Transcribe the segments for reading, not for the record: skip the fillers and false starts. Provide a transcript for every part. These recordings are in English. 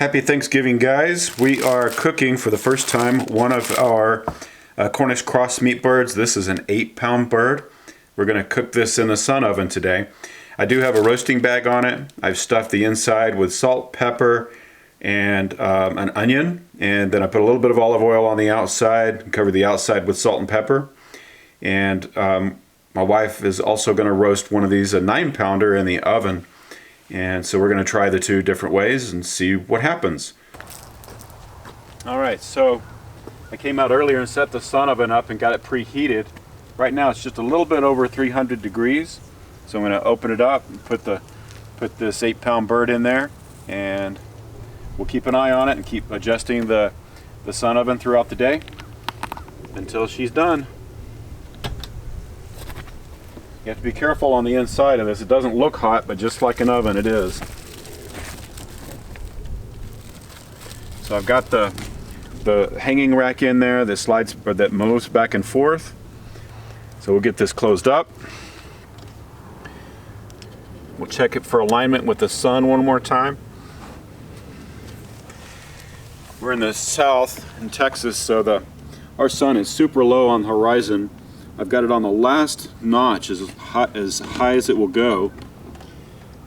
Happy Thanksgiving, guys. We are cooking for the first time one of our Cornish cross meat birds. This is an 8-pound bird. We're going to cook this in the sun oven today. I do have a roasting bag on it. I've stuffed the inside with salt, pepper, and an onion. And then I put a little bit of olive oil on the outside and cover the outside with salt and pepper. And my wife is also going to roast one of these, a 9-pounder, in the oven. And so we're going to try the two different ways and see what happens. Alright, so I came out earlier and set the sun oven up and got it preheated. Right now it's just a little bit over 300 degrees. So I'm going to open it up and put this 8-pound bird in there, and we'll keep an eye on it and keep adjusting the sun oven throughout the day until she's done. You have to be careful on the inside of this. It doesn't look hot, but just like an oven, it is. So I've got the hanging rack in there that slides, or that moves back and forth. So we'll get this closed up. We'll check it for alignment with the sun one more time. We're in the south in Texas, so our sun is super low on the horizon. I've got it on the last notch, as high as it will go,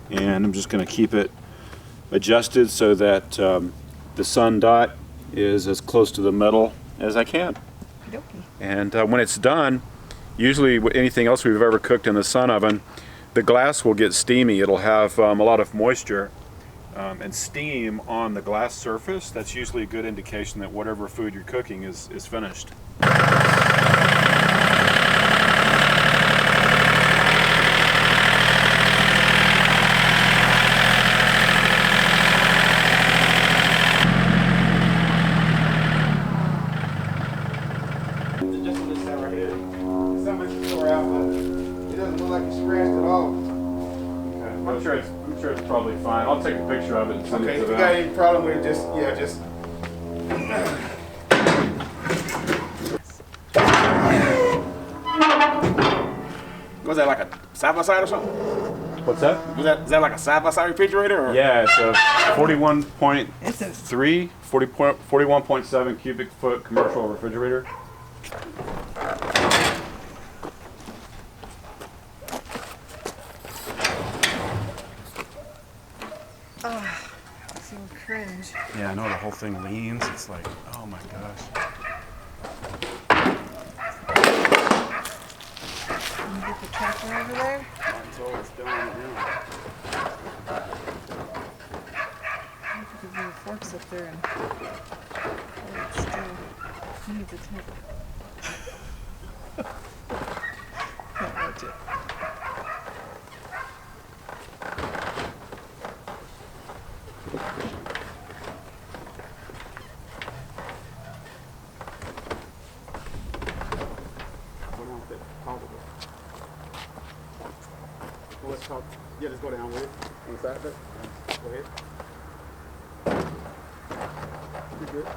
and I'm just going to keep it adjusted so that the sun dot is as close to the metal as I can. Okay. And when it's done, usually with anything else we've ever cooked in the sun oven, the glass will get steamy. It'll have a lot of moisture and steam on the glass surface. That's usually a good indication that whatever food you're cooking is finished. I'm sure it's probably fine. I'll take a picture of it and send it to them. Okay, if you got any problem with it, just. Was that like a side-by-side or something? What's that? Is that like a side-by-side refrigerator? Or? Yeah, it's a 41.3, 41.7 cubic foot commercial refrigerator. Cringe. Yeah, I know, the whole thing leans. It's like, oh my gosh. Can you get the tractor over there? Until it's done, yeah. I think there's little forks up there and hold it still. You need the table. Can't watch it. Let's talk. Yeah, let's go down with it. Inside of it. Go ahead. You good?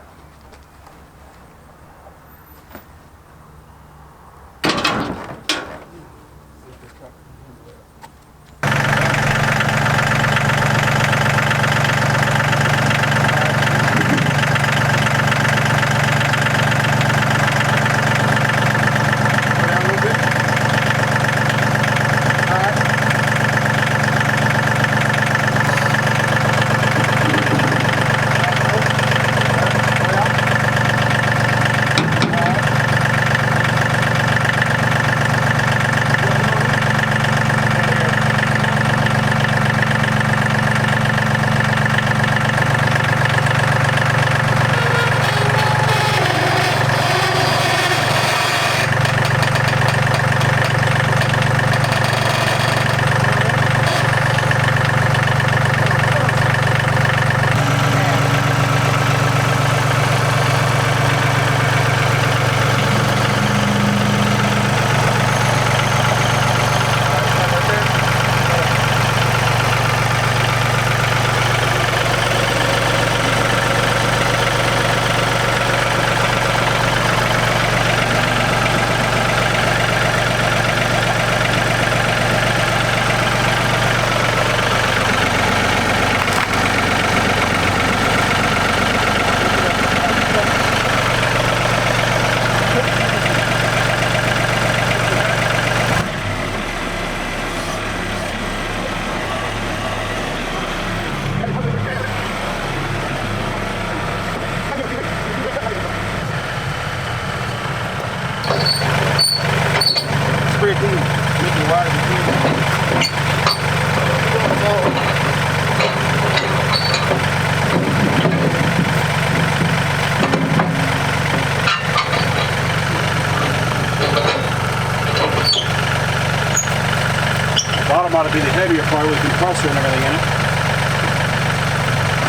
to be the heavier part with compressor and everything in it.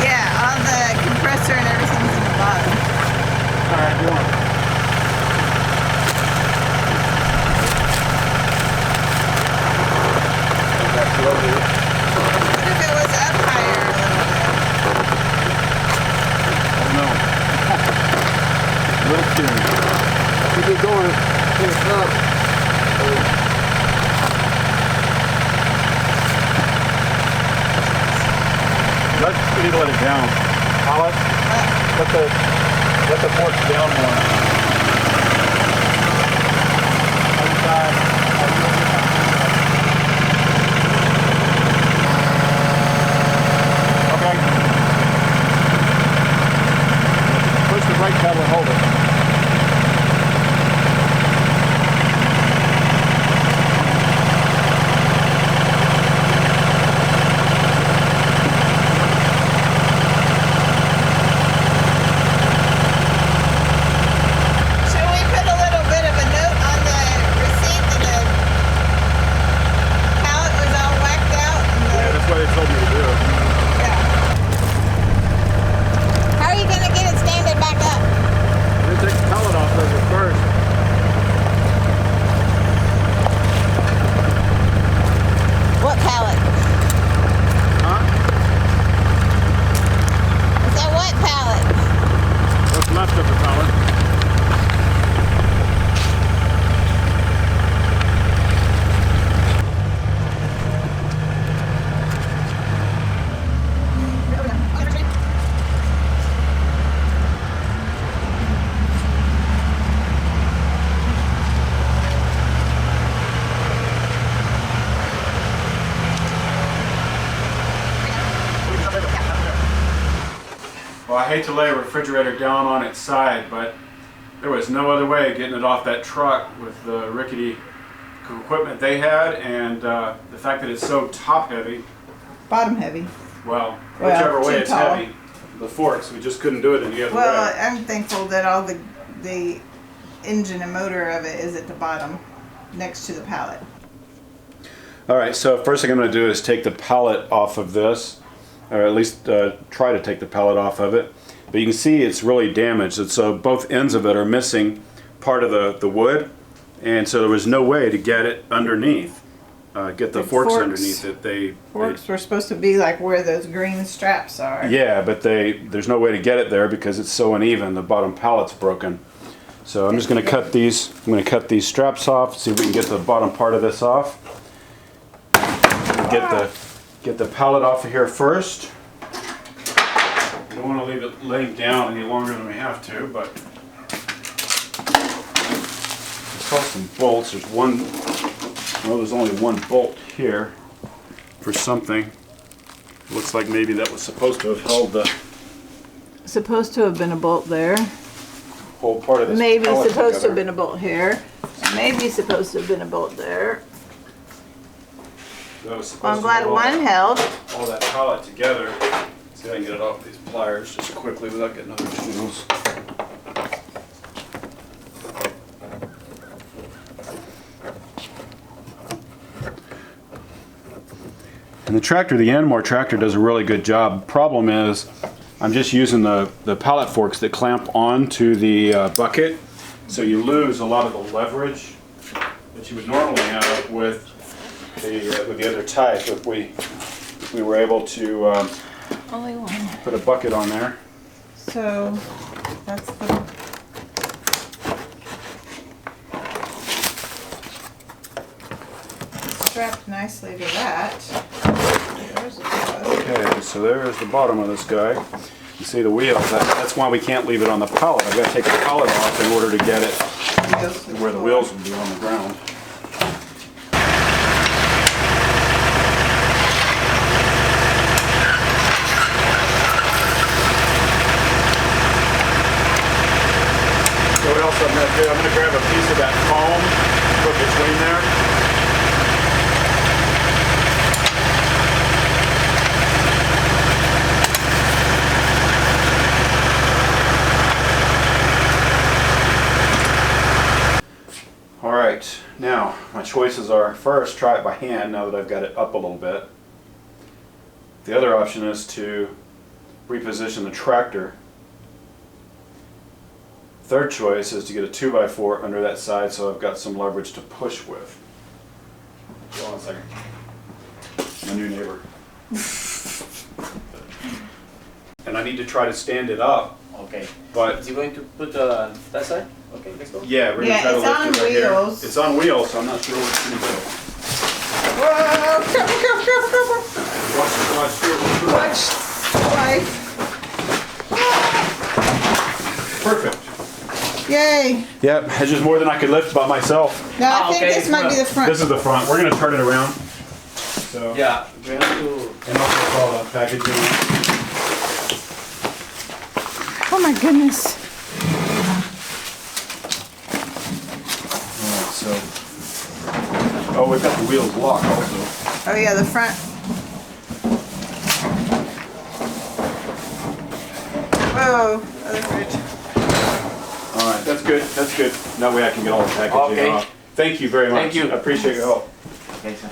Yeah, all the compressor and everything's in the bottom. Alright, you want. What if it was up higher a little bit? No. Little tune. Keep it going. Keep it up. We need to let it down. Alex, let the forks down more. Okay. Push the brake pedal and hold it. Should we put a little bit of a note on the receipt that the pallet was all whacked out? Yeah, that's what they told me to do. Yeah. How are you going to get it standing back up? I'm gonna take the pellet off of it first. What pallet? Huh? I said what pallet? What's left of the pellet? Well, I hate to lay a refrigerator down on its side, but there was no other way of getting it off that truck with the rickety equipment they had, and the fact that it's so top heavy. Bottom heavy. Well, Well, whichever way too it's tall. heavy, the forks, we just couldn't do it any other Well, way. I'm thankful that all the engine and motor of it is at the bottom, next to the pallet. All right, so first thing I'm going to do is take the pallet off of this, or at least try to take the pallet off of it. But you can see it's really damaged, and so both ends of it are missing part of the wood, and so there was no way to get it underneath, get the forks underneath it. Forks were supposed to be like where those green straps are. Yeah, but there's no way to get it there because it's so uneven. The bottom pallet's broken. So I'm just going to cut these. I'm going to cut these straps off. See if we can get the bottom part of this off. Get the pallet off of here first. We don't want to leave it laying down any longer than we have to, but I saw some bolts. There's one. Well, there's only one bolt here for something. Looks like maybe that was supposed to have held the Supposed to have been a bolt there. whole part of this. Maybe pallet supposed to together. have been a bolt here. Maybe supposed to have been a bolt there. That was supposed Well, I'm to glad hold one held. all that pallet together. See if I can get it off these pliers just quickly without getting other tools. And the tractor, the Yanmar tractor, does a really good job. Problem is, I'm just using the pallet forks that clamp onto the bucket, so you lose a lot of the leverage that you would normally have with the other type if we were able to Only one. put a bucket on there. So that's the. Strapped nicely to that. There's the pallet. Okay, so there's the bottom of this guy. You see the wheels. That's why we can't leave it on the pallet. I've got to take the pallet off in order to get it where the wheels will be on the ground. So what else I'm going to do, I'm going to grab a piece of that foam, put between there. All right, now my choices are, first, try it by hand now that I've got it up a little bit. The other option is to reposition the tractor. Third choice is to get a 2x4 under that side so I've got some leverage to push with. Hold on a second. My new neighbor. And I need to try to stand it up. Okay. But Is he going to put that side? Okay, let's go. yeah, we're gonna try to it's lift on it right here. wheels. It's on wheels, so I'm not sure what it's gonna do. Whoa, careful. Watch. Watch life. Perfect. Yay. Yep, it's just more than I could lift by myself. Now I Ah, think okay. this might be the front. This is the front. We're gonna turn it around. So Yeah, we have to. and also call the packaging. Oh my goodness. Alright, so. Oh, we've got the wheels locked also. Oh yeah, the front. Whoa, other fridge. Alright, that's good. That's good. That way I can get all the packaging Okay. off. Thank you very much. Thank you. I appreciate your help. Okay, sir.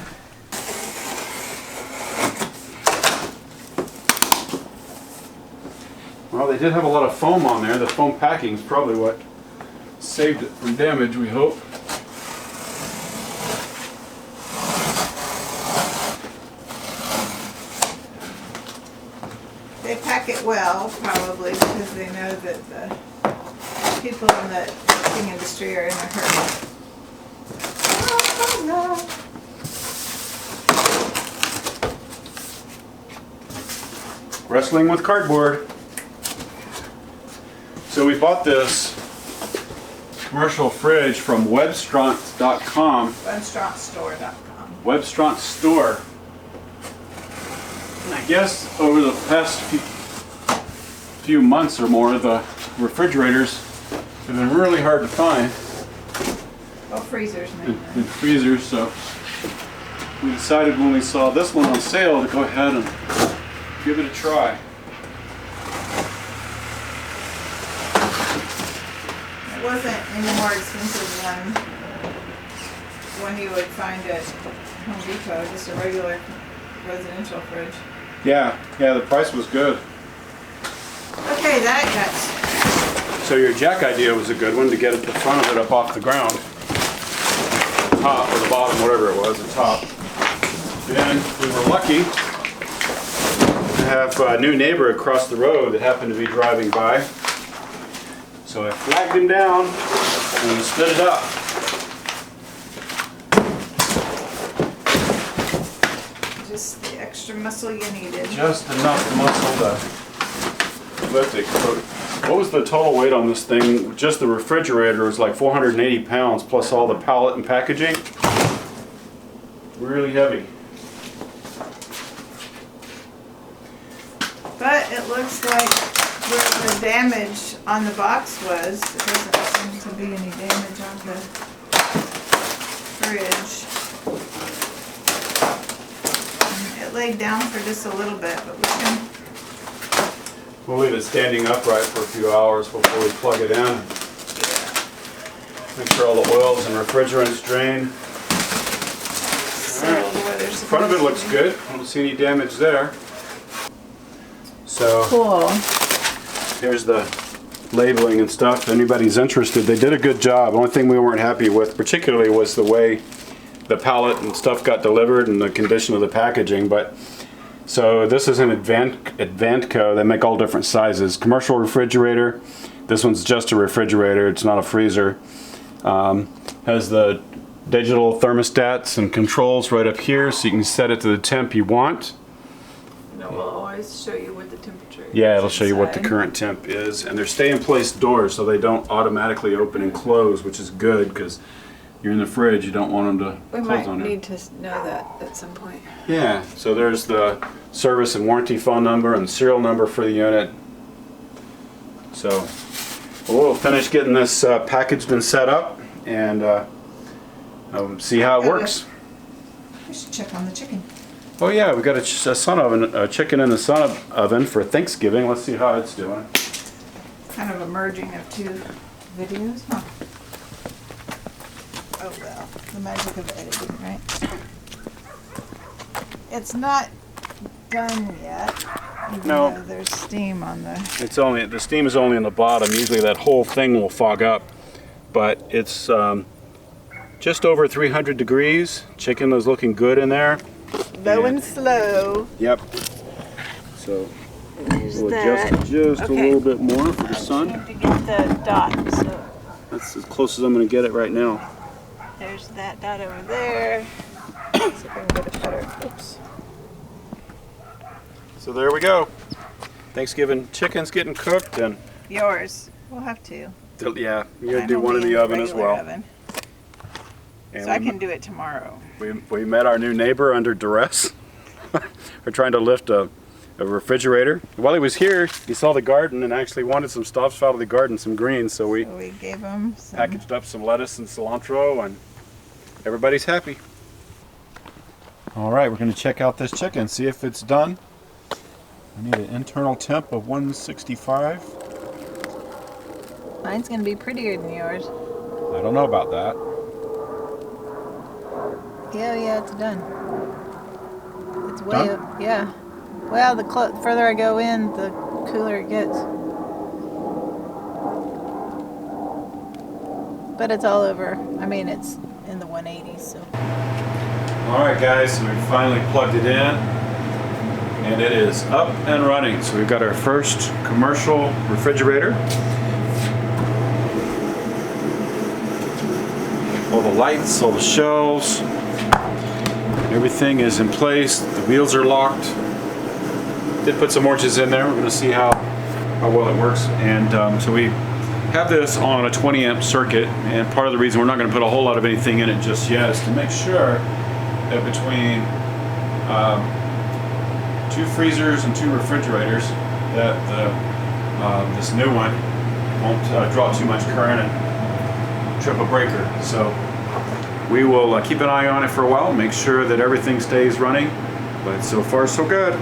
Well, they did have a lot of foam on there. The foam packing is probably what saved it from damage, we hope. They pack it well, probably, because they know that the people in the cooking industry are in a hurry. Oh, no. Wrestling with cardboard. So we bought this commercial fridge from webstront.com. Webstrantstore.com. Webstront store. And I guess over the past few months or more, the refrigerators have been really hard to find Well, freezers mainly. in freezers, so we decided when we saw this one on sale to go ahead and give it a try. It wasn't any more expensive than one you would find at Home Depot, just a regular residential fridge. Yeah, the price was good. Okay, that got So your jack idea was a good one, to get the front of it up off the ground. Top or the bottom, whatever it was, the top. Then we were lucky to have a new neighbor across the road that happened to be driving by. So I flagged him down and we split it up. just the extra muscle you needed. Just enough muscle to lift it. What was the total weight on this thing? Just the refrigerator was like 480 pounds plus all the pallet and packaging. Really heavy. But it looks like where the damage on the box was, it doesn't seem to be any damage on the fridge. It laid down for just a little bit, but we can. We'll leave it standing upright for a few hours before we plug it in. Make sure all the oils and refrigerants drain. Settle the way they're The front of it looks supposed to be. good. I don't see any damage there. So Cool. here's the labeling and stuff. If anybody's interested, they did a good job. The only thing we weren't happy with particularly was the way the pallet and stuff got delivered and the condition of the packaging. But so this is an Advantco. They make all different sizes. Commercial refrigerator. This one's just a refrigerator. It's not a freezer. Has the digital thermostats and controls right up here, so you can set it to the temp you want. And it will always show you what the temperature is. Yeah, it'll show you what the inside. current temp is. And they're stay-in-place doors, so they don't automatically open and close, which is good because you're in the fridge. You don't want them to We close might on you. need to know that at some point. Yeah, so there's the service and warranty phone number and serial number for the unit. So we'll finish getting this packaged and set up and see how it works. We should check on the chicken. Oh yeah, we got a chicken in the sun oven for Thanksgiving. Let's see how it's doing. Kind of a merging of two videos, huh? Oh well, the magic of editing, right? It's not done yet. Even No. though there's steam on the. The steam is only in the bottom. Usually that whole thing will fog up, but it's just over 300 degrees. Chicken is looking good in there. Low and slow. Yep. So There's we'll that. adjust just a Okay. little bit more for the sun. To get the dot, so That's as close as I'm going to get it right now. there's that dot over there. See if I can get it better. Oops. So there we go. Thanksgiving chicken's getting cooked, and Yours. We'll have to. yeah, you're gonna Mine do will one be in the oven as regular well. oven. And So I can do it tomorrow. we met our new neighbor under duress. We're trying to lift a refrigerator. While he was here, he saw the garden and actually wanted some stuff out of the garden, some greens. So we So we gave him some. packaged up some lettuce and cilantro, and everybody's happy. All right, we're going to check out this chicken, see if it's done. I need an internal temp of 165. Mine's gonna be prettier than yours. I don't know about that. Yeah, it's done. It's way Done? up. Yeah. Well, the further I go in, the cooler it gets. But it's all over. I mean, it's in the 180s, so. All right, guys, so we finally plugged it in, and it is up and running. So we've got our first commercial refrigerator. All the lights, all the shelves, everything is in place. The wheels are locked. Did put some oranges in there. We're going to see how well it works. And so we have this on a 20 amp circuit, and part of the reason we're not going to put a whole lot of anything in it just yet is to make sure that between 2 freezers and 2 refrigerators that this new one won't draw too much current and trip a breaker. So we will keep an eye on it for a while, make sure that everything stays running, but so far so good.